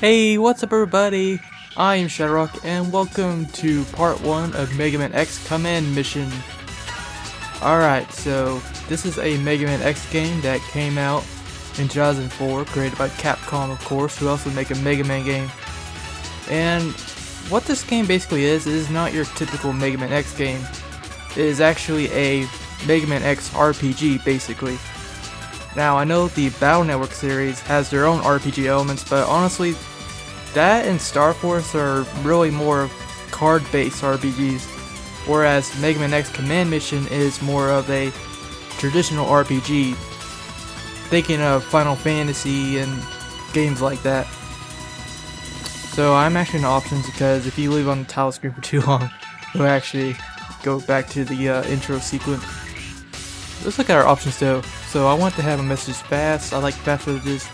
Hey, what's up everybody? I am ShadowRock and welcome to part 1 of Mega Man X Command Mission. Alright, so this is a Mega Man X game that came out in 2004, created by Capcom of course, who also make a Mega Man game. And what this game basically is not your typical Mega Man X game. It is actually a Mega Man X RPG basically. Now I know the Battle Network series has their own RPG elements, but honestly that and Star Force are really more of card-based RPGs, whereas Mega Man X Command Mission is more of a traditional RPG, thinking of Final Fantasy and games like that. So I'm actually in options because if you leave on the title screen for too long, it'll actually go back to the intro sequence. Let's look at our options though. So I want to have a message fast. I like fast messages.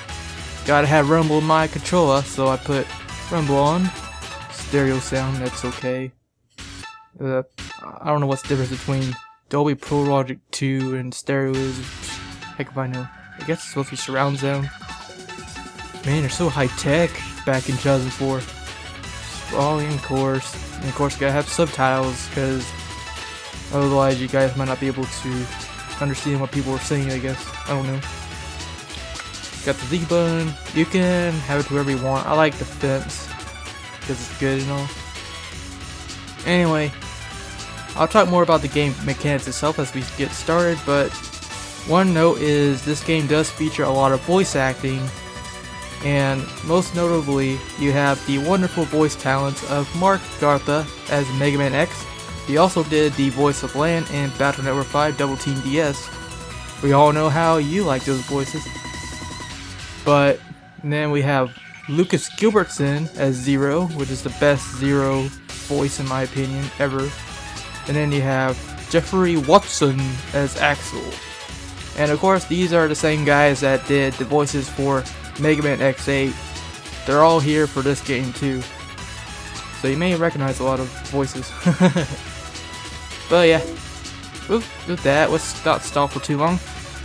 Gotta have rumble in my controller, so I put rumble on. Stereo sound, that's okay. I don't know what's the difference between Dolby Pro Logic 2 and stereo is. Heck if I know. I guess it's supposed to be surround sound. Man, they're so high tech back in 2004. Oh, and of course you gotta have subtitles, because otherwise you guys might not be able to understand what people are saying, I guess. I don't know. Got the Z button. You can have it to wherever you want. I like the fence because it's good and all. Anyway, I'll talk more about the game mechanics itself as we get started, but one note is this game does feature a lot of voice acting, and most notably you have the wonderful voice talents of Mark Gartha as Mega Man X. He also did the voice of Lan in Battle Network 5 Double Team DS. We all know how you like those voices. But then we have Lucas Gilbertson as Zero, which is the best Zero voice in my opinion ever. And then you have Jeffrey Watson as Axel. And of course these are the same guys that did the voices for Mega Man X8. They're all here for this game too. So you may recognize a lot of voices. But yeah, with that, let's not stall for too long.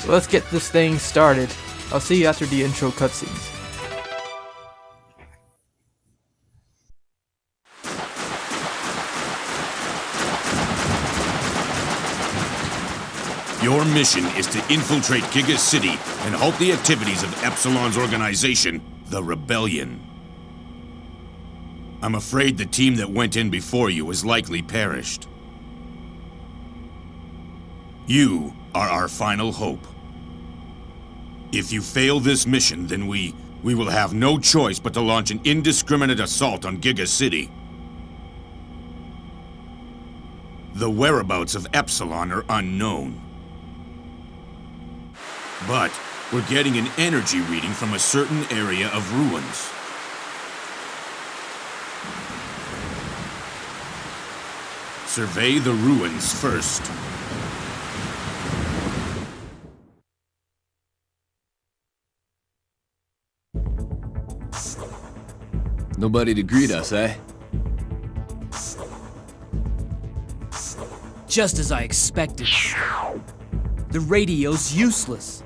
Let's get this thing started. I'll see you after the intro cutscenes. Your mission is to infiltrate Giga City and halt the activities of Epsilon's organization, the Rebellion. I'm afraid the team that went in before you has likely perished. You are our final hope. If you fail this mission, then we will have no choice but to launch an indiscriminate assault on Giga City. The whereabouts of Epsilon are unknown. But we're getting an energy reading from a certain area of ruins. Survey the ruins first. Nobody to greet us, eh? Just as I expected. The radio's useless.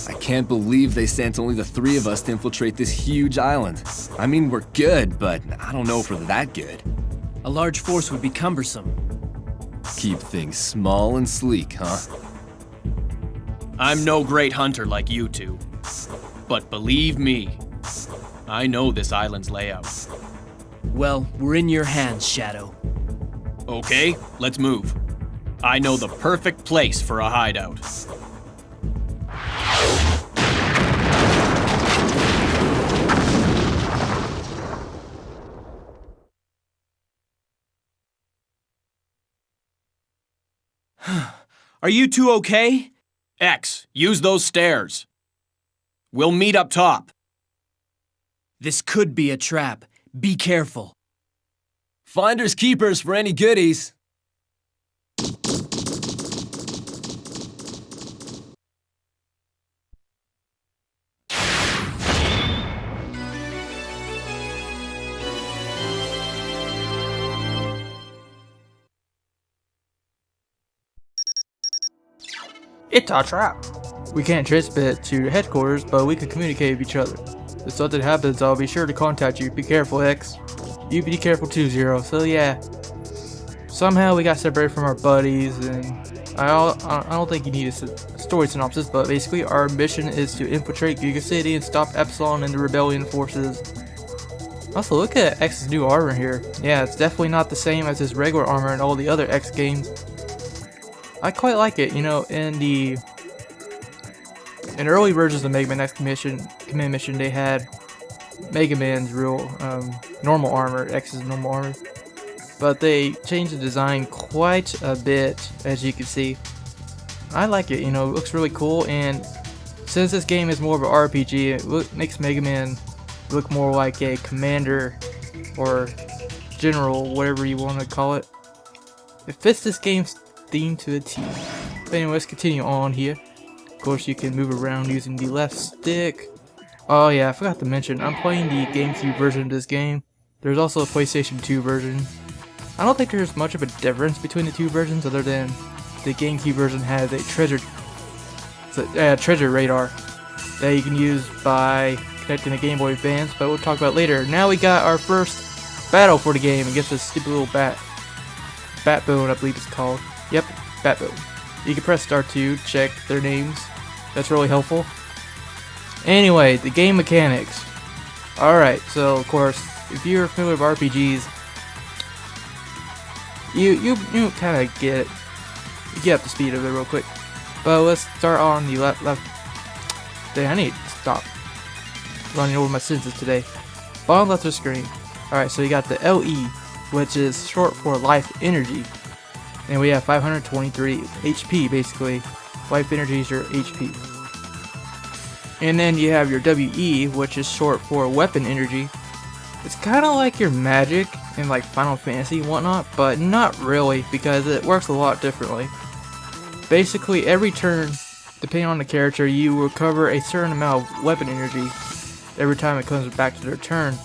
I can't believe they sent only the three of us to infiltrate this huge island. I mean, we're good, but I don't know if we're that good. A large force would be cumbersome. Keep things small and sleek, huh? I'm no great hunter like you two, but believe me, I know this island's layout. Well, we're in your hands, Shadow. Okay, let's move. I know the perfect place for a hideout. Are you two okay? X, use those stairs. We'll meet up top. This could be a trap. Be careful. Finders keepers for any goodies. It's a trap. We can't transmit to headquarters, but we can communicate with each other. if something happens, I'll be sure to contact you. Be careful, X. You be careful too, Zero. So yeah, somehow we got separated from our buddies, and I don't think you need a story synopsis, but basically our mission is to infiltrate Giga City and stop Epsilon and the rebellion forces. Also, look at X's new armor here. Yeah, it's definitely not the same as his regular armor in all the other X games. I quite like it. You know, in early versions of Mega Man X Command Mission, they had Mega Man's real normal armor, X's normal armor, but they changed the design quite a bit, as you can see. I like it. You know, it looks really cool, and since this game is more of an RPG, it makes Mega Man look more like a commander or general, whatever you want to call it. It fits this game's theme to a T. But anyway, let's continue on here. Of course, you can move around using the left stick. Oh yeah, I forgot to mention, I'm playing the Gamecube version of this game. There's also a PlayStation 2 version. I don't think there's much of a difference between the two versions, other than the Gamecube version has a treasure radar that you can use by connecting the Game Boy Advance, but we'll talk about it later. Now we got our first battle for the game against this stupid little Batbone, I believe it's called. Yep, Batbone. You can press start to check their names. That's really helpful. Anyway, the game mechanics. Alright, so of course, if you're familiar with RPGs, you kind of get it. You get up to speed of it real quick. But let's start on the left. Dang, I need to stop running over my sentences today. Bottom left of the screen. Alright, so you got the LE, which is short for life energy. And we have 523 HP, basically. Life energy is your HP. And then you have your WE, which is short for weapon energy. It's kind of like your magic in like Final Fantasy and whatnot, but not really, because it works a lot differently. Basically, every turn, depending on the character, you recover a certain amount of weapon energy every time it comes back to their turn.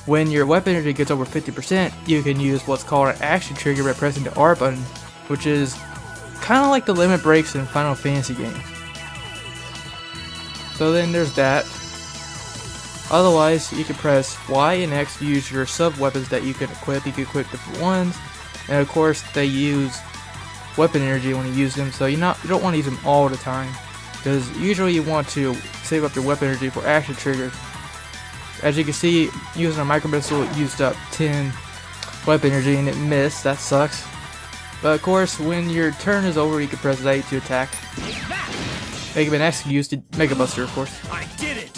When your weapon energy gets over 50%, you can use what's called an action trigger by pressing the R button, which is kind of like the limit breaks in Final Fantasy games. So then there's that. Otherwise, you can press Y and X to use your sub-weapons that you can equip. You can equip different ones, and of course they use weapon energy when you use them, so you don't want to use them all the time, because usually you want to save up your weapon energy for action triggers. As you can see, using a micro missile used up 10 weapon energy and it missed. That sucks. But of course, when your turn is over, you can press A to attack. Mega Man X can use the Mega Buster, of course. I did it.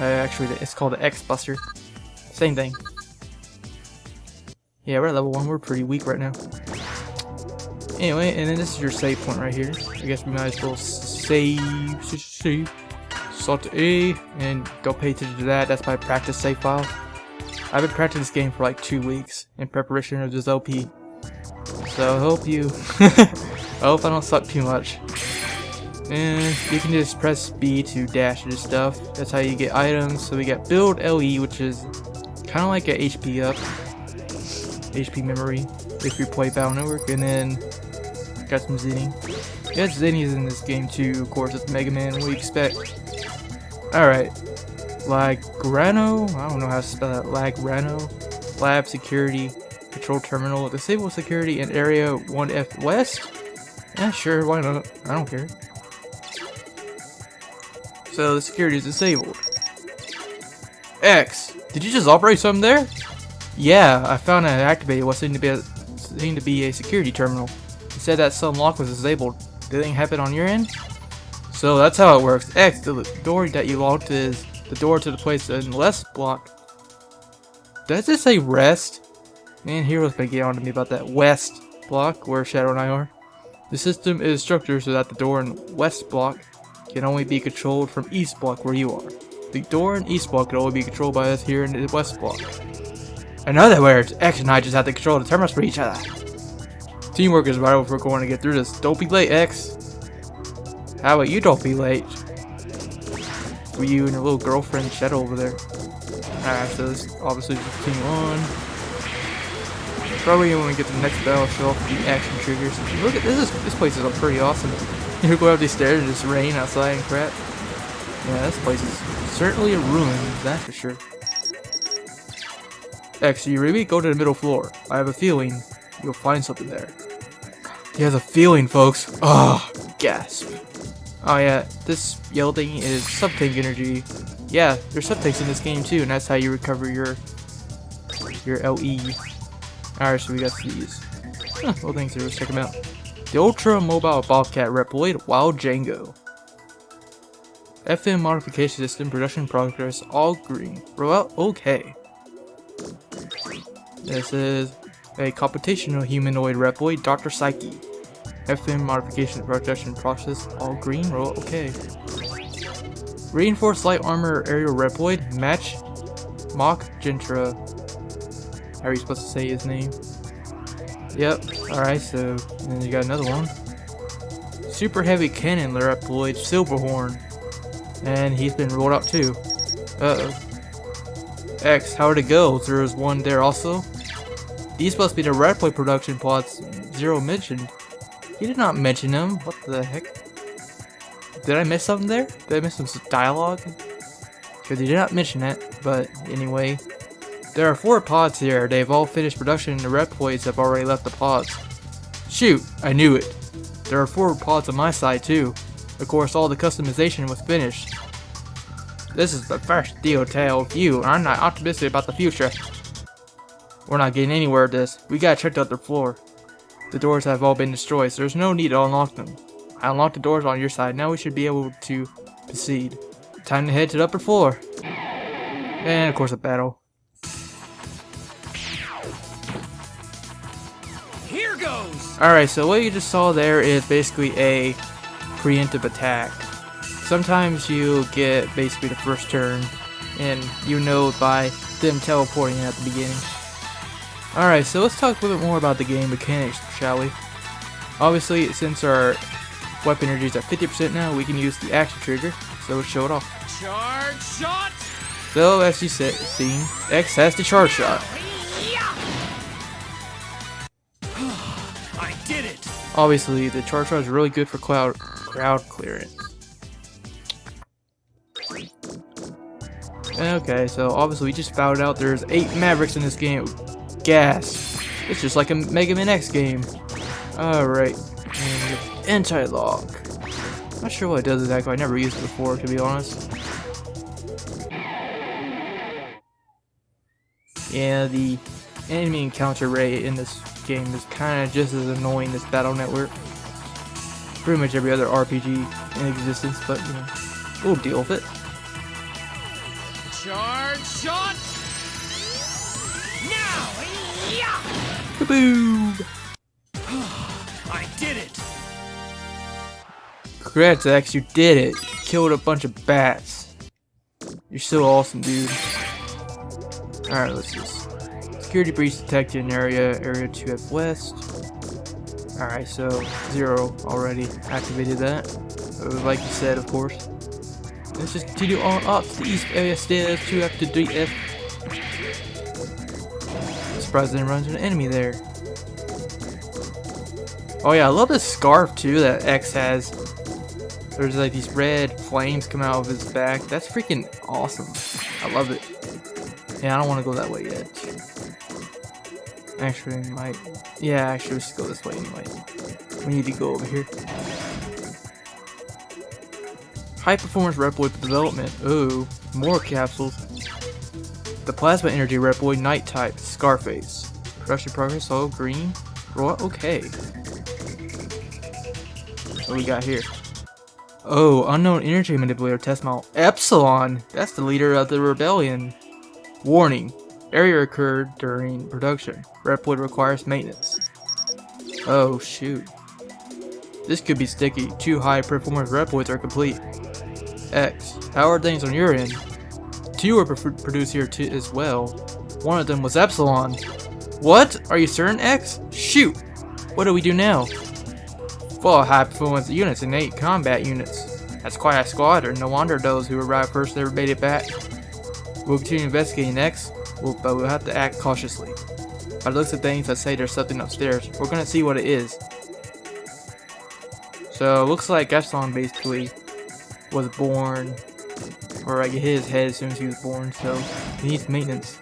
Actually, it's called the X Buster. Same thing. Yeah, we're at level 1. We're pretty weak right now. Anyway, and then this is your save point right here. I guess we might as well save. Salt to A and go pay attention to that. That's my practice save file. I've been practicing this game for like 2 weeks in preparation of this LP. So I hope I hope I don't suck too much. And you can just press B to dash into stuff. That's how you get items. So we got build LE, which is kind of like a HP up, HP memory if you play Battle Network, and then got some Zinni. Yeah, Zinni's in this game too. Of course, it's Mega Man. What do you expect? Alright, Lagrano, I don't know how to spell that, Lagrano, Lab Security, Control Terminal, Disable Security in Area 1F West? Yeah, sure, why not, I don't care. So the security is disabled. X, did you just operate something there? Yeah, I found and activated what seemed to be a security terminal. It said that some lock was disabled. Did anything happen on your end? So that's how it works. X, the door that you locked is the door to the place in the left block. Does it say rest? Man, Hero's been getting on to me about that west block where Shadow and I are. The system is structured so that the door in west block can only be controlled from east block where you are. The door in east block can only be controlled by us here in the west block. In other words, X and I just have to control the terminals for each other. Teamwork is vital if we're going to get through this. Don't be late, X. How about you don't be late? For you and your little girlfriend Shadow over there. Alright, so let's obviously just continue on. Probably when we get to the next battle, show off the action triggers. Look at this place is pretty awesome. You go up these stairs and just rain outside and crap. Yeah, this place is certainly a ruin, that's for sure. X, you ready? Go to the middle floor. I have a feeling you'll find something there. He has a feeling, folks. Ah, gasp. Oh yeah, this yellow thing is sub-tank energy. Yeah, there's sub-tanks in this game too, and that's how you recover your LE. Alright, so we got these. Well, thanks, let's check them out. The Ultra Mobile Bobcat Reploid Wild Django. FM modification system, production progress, all green. Well, okay. This is a computational humanoid Reploid, Dr. Psyche. FM modification production process, all green. Well, okay. Reinforced light armor aerial Reploid, match Mock Gentra. How are you supposed to say his name? Yep. Alright, so then you got another one. Super heavy cannon Reploid, Silverhorn. And he's been rolled out too. Uh-oh. X, how'd it go? There's one there also. These must be the Reploid production pods Zero mentioned. He did not mention them. What the heck? Did I miss something there? Did I miss some dialogue? Because he did not mention it, but anyway. There are 4 pods here. They've all finished production and the Reploids have already left the pods. Shoot, I knew it. There are 4 pods on my side too. Of course, all the customization was finished. This is the first detail view, and I'm not optimistic about the future. We're not getting anywhere with this. We gotta check the other floor. The doors have all been destroyed, so there's no need to unlock them. I unlocked the doors on your side. Now we should be able to proceed. Time to head to the upper floor. And of course a battle. Here goes! Alright, so what you just saw there is basically a preemptive attack. Sometimes you get basically the first turn, and you know by them teleporting at the beginning. Alright, so let's talk a little bit more about the game mechanics, shall we? Obviously, since our weapon energy is at 50% now, we can use the action trigger, so let's show it off. Charge shot! So, as you seen, X has the charge shot. I did it! Obviously, the charge shot is really good for crowd clearance. Okay, so obviously we just found out there's 8 Mavericks in this game. Gas. It's just like a Mega Man X game. Alright. Anti-lock. Not sure what it does exactly. I never used it before, to be honest. Yeah, the enemy encounter rate in this game is kind of just as annoying as Battle Network. Pretty much every other RPG in existence, but you know, we'll deal with it. Charge shot! Now! Kaboom! I did it! Congrats, X, you did it! You killed a bunch of bats. You're so awesome, dude. Alright, let's just... Security breach detected in area 2F West. Alright, so 0 already activated that. Like you said, of course. Let's just continue on up to the east area stairs, 2F to 3F. I'm surprised I didn't run into an enemy there. Oh yeah, I love this scarf too that X has. There's like these red flames come out of his back. That's freaking awesome. I love it. Yeah, I don't want to go that way yet. Actually, I might. Yeah, actually, let's go this way anyway. We need to go over here. High performance Reploid development. Ooh, more capsules. The plasma energy Reploid night type Scarface. Production progress all green. Okay. What we got here? Oh, unknown energy manipulator test model Epsilon. That's the leader of the rebellion. Warning: error occurred during production. Reploid requires maintenance. Oh shoot. This could be sticky. 2 high performance Reploids are complete. X, how are things on your end? 2 were produced here too as well. One of them was Epsilon. What? Are you certain, X? Shoot! What do we do now? 4 high performance units and 8 combat units. That's quite a squadron. No wonder those who arrived first never made it back. We'll continue investigating next, but we'll have to act cautiously. By the looks of things, I say there's something upstairs. We're gonna see what it is. So, it looks like Epsilon basically was born Or like it hit his head as soon as he was born, so he needs maintenance.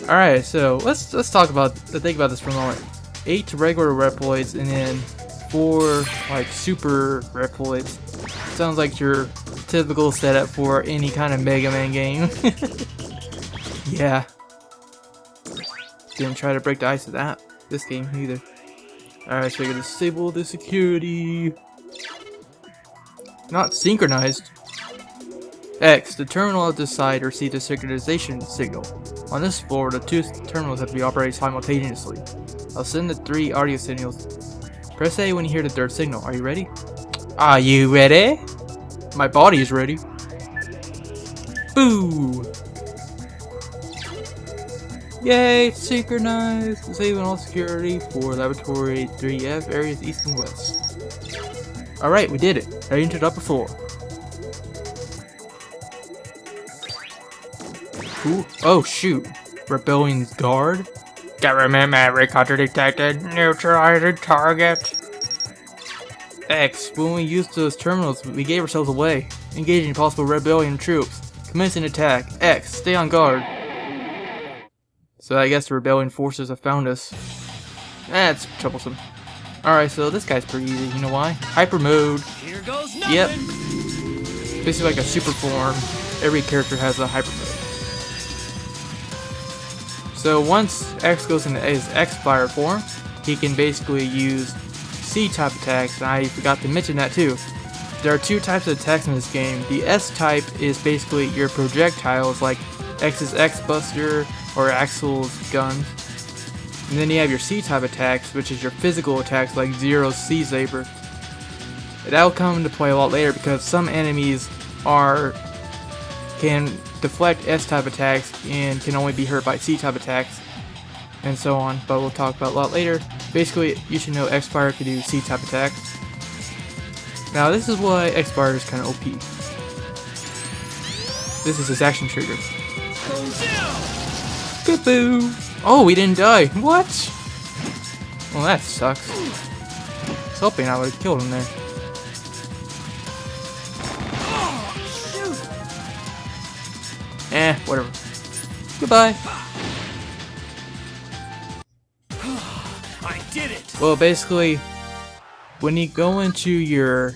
Alright, so let's think about this for a moment. 8 regular Reploids and then 4 like super Reploids. Sounds like your typical setup for any kind of Mega Man game. Yeah. Didn't try to break the ice with this game either. Alright, so we gotta disable the security. Not synchronized. X. The terminal at this side receives a synchronization signal. On this floor, the 2 terminals have to be operated simultaneously. I'll send the 3 audio signals. Press A when you hear the 3rd signal. Are you ready? Are you ready? My body is ready. Boo! Yay! Synchronized! Disabling all security for Laboratory 3F areas east and west. Alright, we did it. Heading to the upper floor. Ooh. Oh shoot. Rebellion's guard? Government Maverick Hunter detected. Neutralizing target. X. When we used those terminals, we gave ourselves away. Engaging possible rebellion troops. Commencing attack. X. Stay on guard. So I guess the rebellion forces have found us. That's troublesome. Alright, so this guy's pretty easy. You know why? Hyper mode. Here goes nothing. Yep. Basically like a super form. Every character has a hyper mode. So once X goes into his X-Fire form, he can basically use C-type attacks, and I forgot to mention that too. There are 2 types of attacks in this game. The S-type is basically your projectiles, like X's X-Buster or Axel's guns. And then you have your C-type attacks, which is your physical attacks like Zero's C-Saber. That'll come into play a lot later because some enemies can deflect S-type attacks and can only be hurt by C-type attacks, and so on, but we'll talk about a lot later. Basically, you should know X-Fire can do C-type attacks. Now this is why X-Fire is kind of OP. This is his action trigger. Boo! Oh, we didn't die. What? Well, that sucks. I was hoping I would have killed him there. Whatever. Goodbye. I did it. Well, basically, when you go into your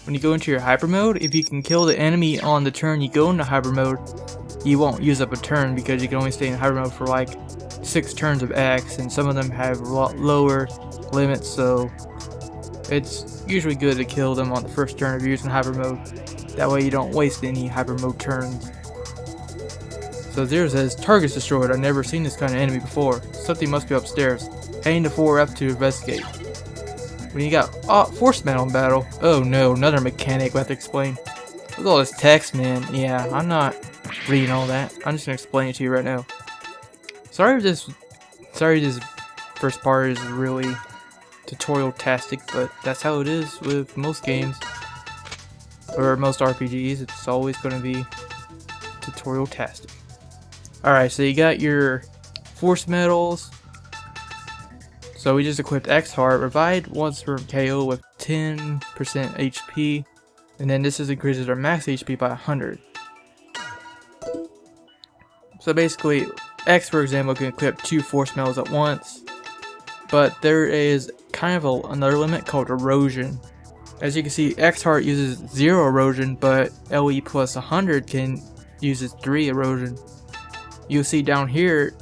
hyper mode, if you can kill the enemy on the turn you go into hyper mode, you won't use up a turn because you can only stay in hyper mode for like 6 turns of X, and some of them have a lot lower limits, so it's usually good to kill them on the first turn if you're using hyper mode. That way you don't waste any hyper mode turns. So Zero says, targets destroyed. I've never seen this kind of enemy before. Something must be upstairs. Heading to 4F to investigate. When you got force metal in battle. Oh no, another mechanic we have to explain. Look at all this text, man. Yeah, I'm not reading all that. I'm just gonna explain it to you right now. Sorry this first part is really tutorial-tastic, but that's how it is with most games. Or most RPGs, it's always gonna be tutorial-tastic. Alright, so you got your force metals. So we just equipped X Heart. Revive once per KO with 10% HP. And then this increases our max HP by 100. So basically, X, for example, can equip 2 force metals at once. But there is kind of another limit called erosion. As you can see, X Heart uses 0 erosion, but LE plus 100 uses 3 erosion. You'll see down here,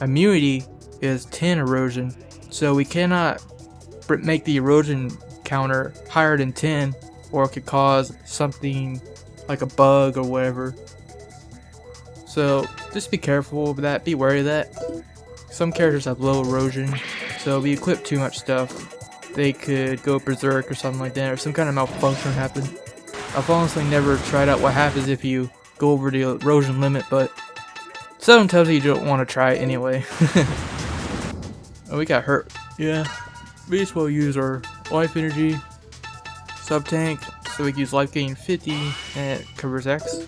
immunity is 10 erosion. So we cannot make the erosion counter higher than 10, or it could cause something like a bug or whatever. So just be careful of that, be wary of that. Some characters have low erosion, so if you equip too much stuff, they could go berserk or something like that, or some kind of malfunction happen. I've honestly never tried out what happens if you go over the erosion limit, but sometimes you don't want to try it anyway. Oh, we got hurt. Yeah. We just will use our life energy sub tank, so we can use life gain 50 and it covers X.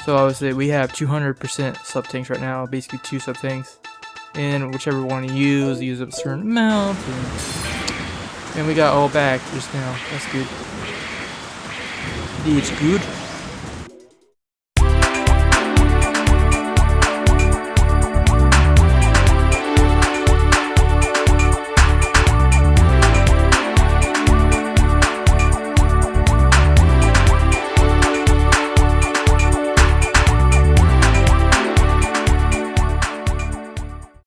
So obviously we have 200% sub tanks right now, basically 2 sub tanks. And whichever one you use up a certain amount. And And we got all back just now. That's good. It's good.